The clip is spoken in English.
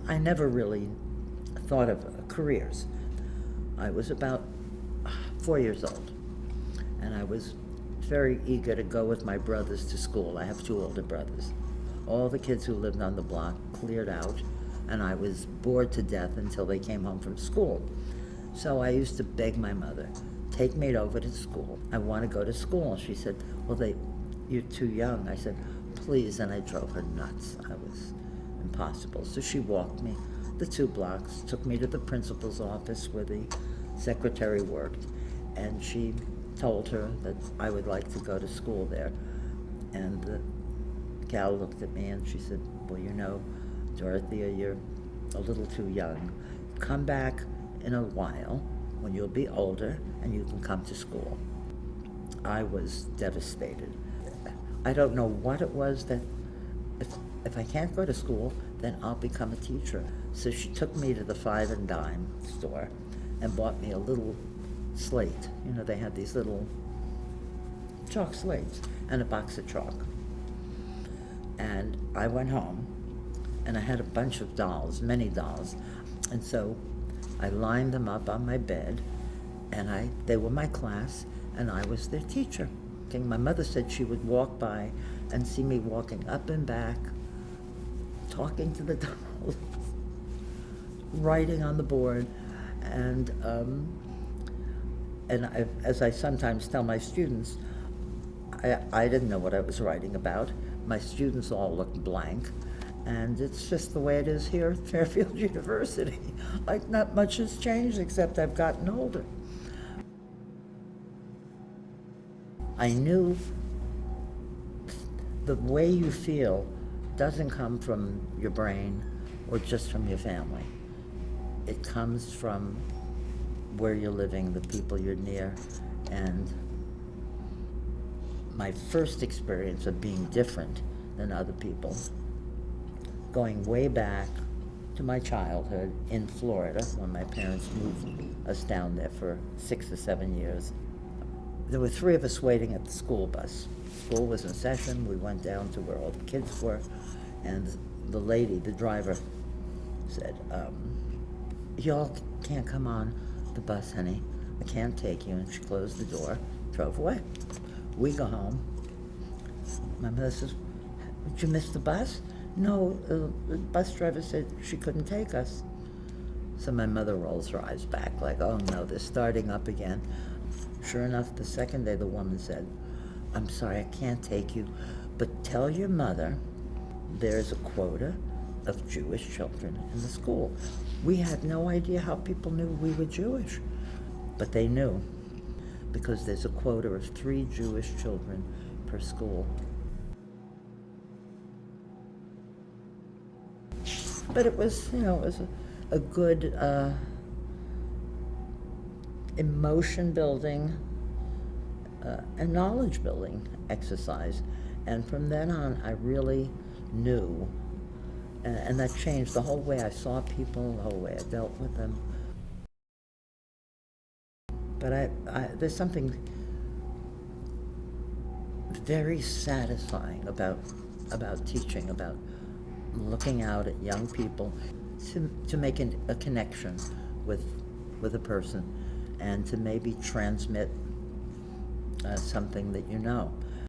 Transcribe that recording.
I never really thought of careers. I was about 4 years old, and I was very eager to go with my brothers to school. I have two older brothers. All the kids who lived on the block cleared out, and I was bored to death until they came home from school. So I used to beg my mother, take me over to school. I want to go to school. She said, well, you're too young. I said, please, and I drove her nuts. I was impossible. So she walked me the 2 blocks, took me to the principal's office where the secretary worked, and she told her that I would like to go to school there. And the gal looked at me and she said, well, you know, Dorothea, you're a little too young. Come back in a while when you'll be older and you can come to school. I was devastated. I don't know what it was that if I can't go to school, then I'll become a teacher. So she took me to the Five and Dime store and bought me a little slate. You know, they had these little chalk slates and a box of chalk. And I went home and I had a bunch of dolls, many dolls. And so I lined them up on my bed, and they were my class, and I was their teacher. Okay, my mother said she would walk by and see me walking up and back, talking to the dolls, writing on the board, and as I sometimes tell my students, I didn't know what I was writing about. My students all looked blank, and it's just the way it is here at Fairfield University. Like, not much has changed except I've gotten older. I knew the way you feel doesn't come from your brain or just from your family. It comes from where you're living, the people you're near, and my first experience of being different than other people, going way back to my childhood in Florida when my parents moved us down there for 6 or 7 years. There were 3 of us waiting at the school bus. School was in session. We went down to where all the kids were, and the lady, the driver, said, y'all can't come on the bus, honey. I can't take you. And she closed the door, drove away. We go home. My mother says, did you miss the bus? No, the bus driver said she couldn't take us. So my mother rolls her eyes back like, oh no, they're starting up again. Sure enough, the second day the woman said, I'm sorry, I can't take you, but tell your mother there's a quota of Jewish children in the school. We had no idea how people knew we were Jewish, but they knew, because there's a quota of 3 Jewish children per school. But it was, you know, it was a good emotion building and knowledge building exercise. And from then on, I really knew, and that changed the whole way I saw people, the whole way I dealt with them. But there's something very satisfying about teaching, about looking out at young people to make a connection with a person and to maybe transmit something that you know.